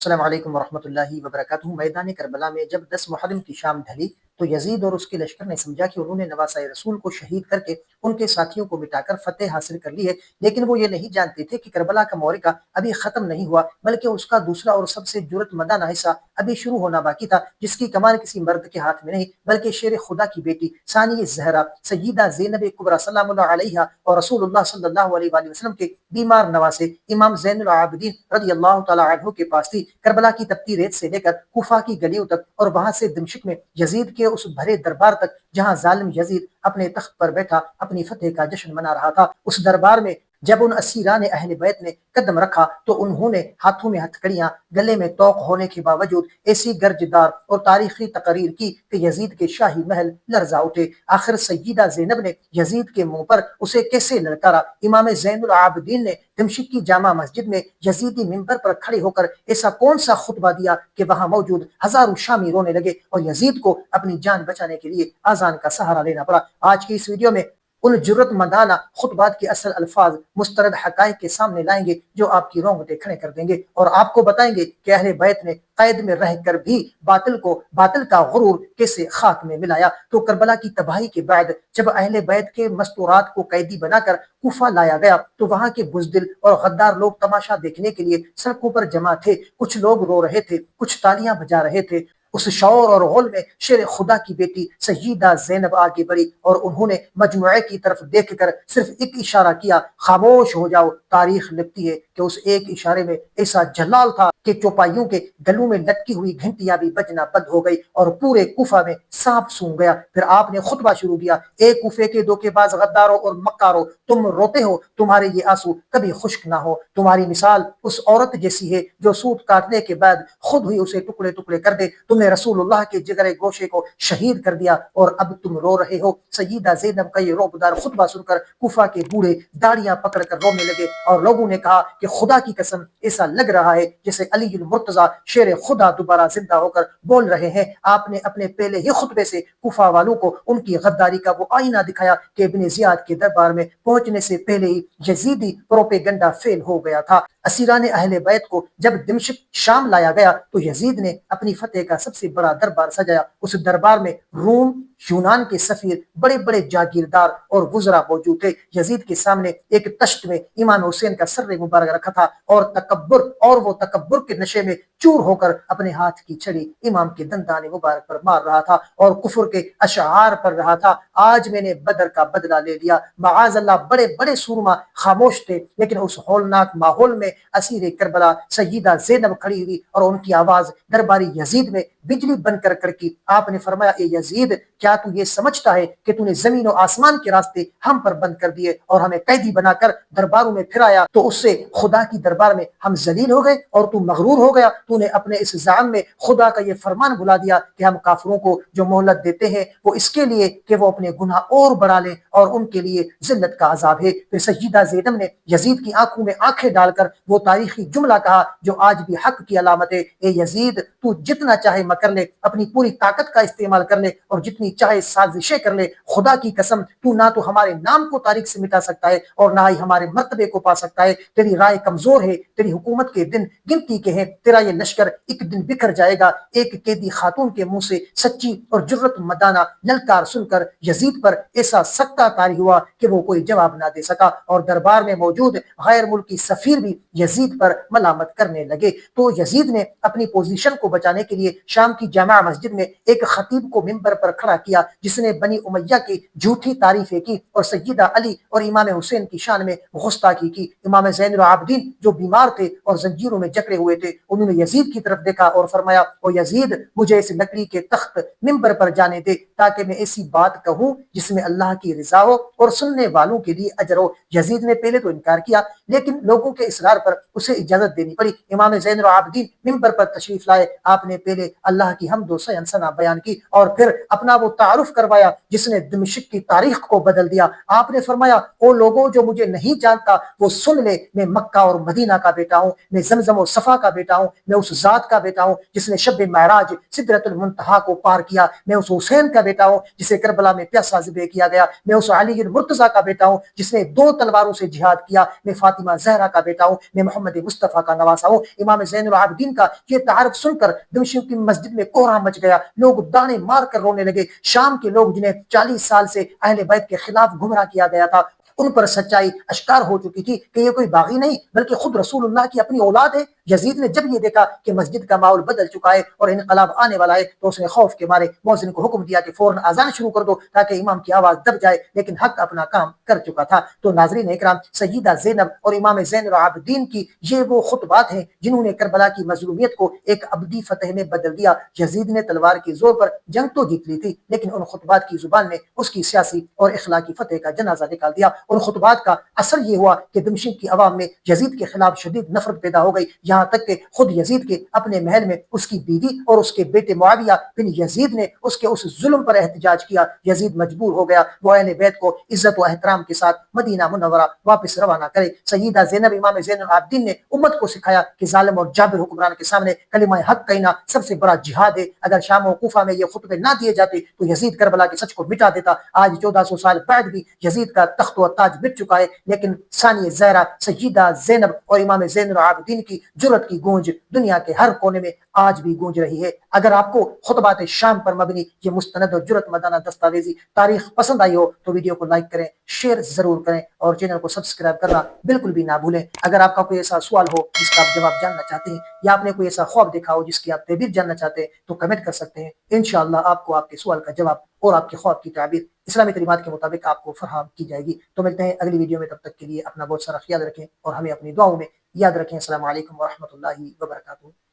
السلام علیکم ورحمۃ اللہ وبرکاتہ۔ میدان کربلا میں جب 10 محرم کی شام ڈھلی تو یزید اور اس کے لشکر نے سمجھا کہ انہوں نے نواسۂ رسول کو شہید کر کے ان کے ساتھیوں کو مٹا کر فتح حاصل کر لی ہے، لیکن وہ یہ نہیں جانتے تھے کہ کربلا کا معرکہ ابھی ختم نہیں ہوا، بلکہ اس کا دوسرا اور سب سے جرأت مندانہ حصہ ابھی شروع ہونا باقی تھا، جس کی کمان کسی مرد کے ہاتھ میں نہیں بلکہ شیر خدا کی بیٹی ثانی زہرا سیدہ زینب کبریٰ سلام اللہ علیہا اور رسول اللہ صلی اللہ علیہ وآلہ وسلم کے بیمار نواسے امام زین العابدین رضی اللہ تعالی عنہ کے پاس تھی۔ کربلا کی تپتی ریت سے لے کر کوفہ کی گلیوں تک اور وہاں سے دمشق میں یزید کے اس بھرے دربار تک جہاں ظالم یزید اپنے تخت پر بیٹھا اپنی فتح کا جشن منا رہا تھا، اس دربار میں جب ان اسیران اہل بیت نے قدم رکھا تو انہوں نے ہاتھوں میں ہتھکڑیاں، گلے میں توق ہونے کے باوجود ایسی گرجدار اور تاریخی تقریر کی کہ یزید کے شاہی محل لرزا اٹھے۔ آخر سیدہ زینب نے یزید کے منہ پر اسے کیسے للکارا؟ امام زین العابدین نے دمشق کی جامع مسجد میں یزیدی منبر پر کھڑے ہو کر ایسا کون سا خطبہ دیا کہ وہاں موجود ہزاروں شامی رونے لگے اور یزید کو اپنی جان بچانے کے لیے آذان کا سہارا لینا پڑا۔ آج کی اس ویڈیو میں ان جرت مندانہ خطبات کے اصل الفاظ مستند حقائق کے سامنے لائیں گے جو آپ کی رونگٹیں کھڑے کر دیں گے، اور آپ کو بتائیں گے کہ اہل بیت نے قید میں رہ کر بھی باطل کا غرور کیسے خاک میں ملایا۔ تو کربلا کی تباہی کے بعد جب اہل بیت کے مستورات کو قیدی بنا کر کوفہ لایا گیا تو وہاں کے بزدل اور غدار لوگ تماشا دیکھنے کے لیے سڑکوں پر جمع تھے، کچھ لوگ رو رہے تھے، کچھ تالیاں بجا رہے تھے۔ اس شور اور غل میں شیر خدا کی بیٹی سیدہ زینب آگے بڑھی اور انہوں نے مجموعے کی طرف دیکھ کر صرف ایک اشارہ کیا، خاموش ہو جاؤ۔ تاریخ لکھتی ہے کہ اس ایک اشارے میں ایسا جلال تھا کہ چوپائیوں کے گلوں میں لٹکی ہوئی گھنٹیاں بھی بجنا بند ہو گئی اور پورے کوفہ میں سانپ سونگ گیا۔ پھر آپ نے خطبہ شروع کیا، اے کوفے کے دھوکے باز غداروں اور مکاروں، تم روتے ہو، تمہارے یہ آنسو کبھی خشک نہ ہو۔ تمہاری مثال اس عورت جیسی ہے جو سوت کاٹنے کے بعد خود ہی اسے ٹکڑے ٹکڑے کر دے۔ تم نے رسول اللہ کے جگر گوشے کو شہید کر دیا اور اب تم رو رہے ہو۔ سیدہ زینب کا یہ روبدار خطبہ سن کر کوفہ کے بوڑھے داڑیاں پکڑ کر رونے لگے اور لوگوں نے کہا کہ خدا کی قسم ایسا لگ رہا ہے جیسے علی المرتضی شیر خدا دوبارہ زندہ ہو کر بول رہے ہیں۔ آپ نے اپنے پہلے ہی خطبے سے کوفہ والوں کو ان کی غداری کا وہ آئینہ دکھایا کہ ابن زیاد کے دربار میں پہنچنے سے پہلے ہی یزیدی پروپیگنڈا فیل ہو گیا تھا۔ اسیران اہل بیت کو جب دمشق شام لایا گیا تو یزید نے اپنی فتح کا سب سے بڑا دربار سجایا۔ اس دربار میں روم، یونان کے سفیر، بڑے بڑے جاگیردار اور وزراء موجود تھے۔ یزید کے سامنے ایک تشت میں امام حسین کا سر مبارک رکھا تھا اور وہ تکبر کے نشے میں چور ہو کر اپنے ہاتھ کی چھڑی امام کے دندان مبارک پر مار رہا تھا اور کفر کے اشعار پڑھ رہا تھا۔ آج میں نے بدر کا بدلہ لے لیا۔ معاذ اللہ، بڑے بڑے سورما خاموش تھے، لیکن اس ہولناک ماحول میں اسیر کربلا سیدہ زینب کھڑی ہوئی اور ان کی آواز درباری یزید میں بجلی بن کر کڑکی۔ آپ نے فرمایا، اے یزید، کیا تو یہ سمجھتا ہے کہ تو نے زمین و آسمان کے راستے ہم پر بند کر دیے اور ہمیں قیدی بنا کر درباروں میں پھرایا تو اس سے خدا کی دربار میں ہم ذلیل ہو گئے اور تو مغرور ہو گیا؟ تو نے اپنے اس زعم میں خدا کا یہ فرمان بھلا دیا کہ ہم کافروں کو جو مہلت دیتے ہیں وہ اس کے لیے کہ وہ اپنے گناہ اور بڑھا لیں اور ان کے لیے ذلت کا عذاب ہے۔ پھر سیدہ زینب نے یزید کی آنکھوں میں آنکھیں ڈال کر وہ تاریخی جملہ کہا جو آج بھی حق کی علامت ہے، اے یزید، تو جتنا چاہے مکر لے، اپنی پوری طاقت کا استعمال کر لے اور جتنی چاہے سازشیں کر لے، خدا کی قسم تو نہ تو ہمارے نام کو تاریخ سے مٹا سکتا ہے اور نہ ہی ہمارے مرتبے کو پا سکتا ہے۔ تیری رائے کمزور ہے، تیری حکومت کے دن گنتی کے ہیں، تیرا یہ لشکر ایک دن بکھر جائے گا۔ ایک قیدی خاتون کے منہ سے سچی اور جرت مندانہ للکار سن کر یزید پر ایسا سکتہ طاری ہوا کہ وہ کوئی جواب نہ دے سکا اور دربار میں موجود غیر ملکی سفیر بھی یزید پر ملامت کرنے لگے۔ تو یزید نے اپنی پوزیشن کو بچانے کے لیے شام کی جامع مسجد میں ایک خطیب کو منبر پر کھڑا کیا جس نے بنی امیہ کی جھوٹی تعریفیں کی اور سیدہ علی اور امام حسین کی شان میں گستاخی کی۔ امام زین العابدین جو بیمار تھے اور زنجیروں میں جکڑے ہوئے تھے، انہوں نے یزید کی طرف دیکھا اور فرمایا، او یزید، مجھے اس لکڑی کے تخت منبر پر جانے دے تاکہ میں ایسی بات کہوں جس میں اللہ کی رضا ہو اور سننے والوں کے لیے اجر ہو۔ یزید نے پہلے تو انکار کیا لیکن لوگوں کے اصرار پر اسے اجازت دینی پڑی۔ امام زین العابدین منبر پر تشریف لائے۔ آپ نے پہلے اللہ کی حمد و ثنا بیان کی اور پھر اپنا وہ تعارف کروایا جس نے دمشق کی تاریخ کو بدل دیا۔ آپ نے فرمایا او لوگوں جو مجھے نہیں جانتا وہ سن لے، میں مکہ اور مدینہ کا بیٹا ہوں، میں زمزم و صفا کا بیٹا ہوں، میں اس ذات کا بیٹا ہوں جس نے شب معراج سدرۃ المنتہا کو پار کیا، میں اس حسین کا بیٹا ہوں جسے کربلا میں پیاسا ذبح کیا گیا، میں اس علی المرتضیٰ کا بیٹا ہوں جس نے 2 تلواروں سے جہاد کیا، میں فاطمہ زہرا کا بیٹا ہوں، میں محمد مصطفیٰ کا نواسا ہوں۔ امام زین العابدین کا یہ تعارف سن کر دمشق کی مسجد میں کوہرام مچ گیا، لوگ دانے مار کر رونے لگے۔ شام کے لوگ جنہیں 40 سال سے اہل بیت کے خلاف گمراہ کیا گیا تھا، ان پر سچائی اشکار ہو چکی تھی کہ یہ کوئی باغی نہیں بلکہ خود رسول اللہ کی اپنی اولاد ہے۔ یزید نے جب یہ دیکھا کہ مسجد کا ماحول بدل چکا ہے اور انقلاب آنے والا ہے تو اس نے خوف کے مارے مؤذن کو حکم دیا کہ فوراً اذان شروع کر دو تاکہ امام کی آواز دب جائے، لیکن حق اپنا کام کر چکا تھا۔ تو ناظرین اکرام، سیدہ زینب اور امام زین العابدین کی یہ وہ خطبات ہیں جنہوں نے کربلا کی مظلومیت کو ایک ابدی فتح میں بدل دیا۔ یزید نے تلوار کے زور پر جنگ تو جیت لی تھی، لیکن ان خطبات کی زبان میں اس کی سیاسی اور اخلاقی فتح کا جنازہ نکال دیا۔ ان خطبات کا اثر یہ ہوا کہ دمشق کی عوام میں یزید کے خلاف شدید نفرت پیدا ہو گئی، یہاں تک کہ خود یزید کے اپنے محل میں اس کی بیوی اور اس کے بیٹے معاویہ بن یزید نے اس کے اس ظلم پر احتجاج کیا۔ یزید مجبور ہو گیا وہ اہل بیت کو عزت و احترام کے ساتھ مدینہ منورہ واپس روانہ کرے۔ سیدہ زینب امام زین العابدین نے امت کو سکھایا کہ ظالم اور جابر حکمران کے سامنے کلمہ حق کہنا سب سے بڑا جہاد ہے۔ اگر شام و کوفہ میں یہ خطبے نہ دیے جاتے تو یزید کربلا کے سچ کو مٹا دیتا۔ آج 1400 سال بعد بھی یزید کا تخت و تاج مٹ چکا ہے، لیکن ثانی زہرا سیدہ زینب اور امام زین العابدین کی جرأت کی گونج دنیا کے ہر کونے میں آج بھی گونج رہی ہے۔ اگر آپ کو خطبات شام پر مبنی یہ مستند اور جرأت مدانہ دستاویزی تاریخ پسند آئی ہو تو ویڈیو کو لائک کریں، شیئر ضرور کریں اور چینل کو سبسکرائب کرنا بالکل بھی نہ بھولیں۔ اگر آپ کا کوئی ایسا سوال ہو جس کا آپ جواب جاننا چاہتے ہیں یا آپ نے کوئی ایسا خواب دیکھا ہو جس کی آپ تعبیر جاننا چاہتے ہیں تو کمنٹ کر سکتے ہیں، انشاءاللہ آپ کو آپ کے سوال کا جواب اور آپ کے خواب کی تعبیر اسلامی تعلیمات کے مطابق آپ کو فراہم کی جائے گی۔ تو ملتے ہیں اگلی ویڈیو میں، تب تک کے لیے اپنا بہت سارا خیال رکھیں اور ہمیں اپنی دعاؤں میں یاد رکھیں۔ السلام علیکم ورحمۃ اللہ وبرکاتہ۔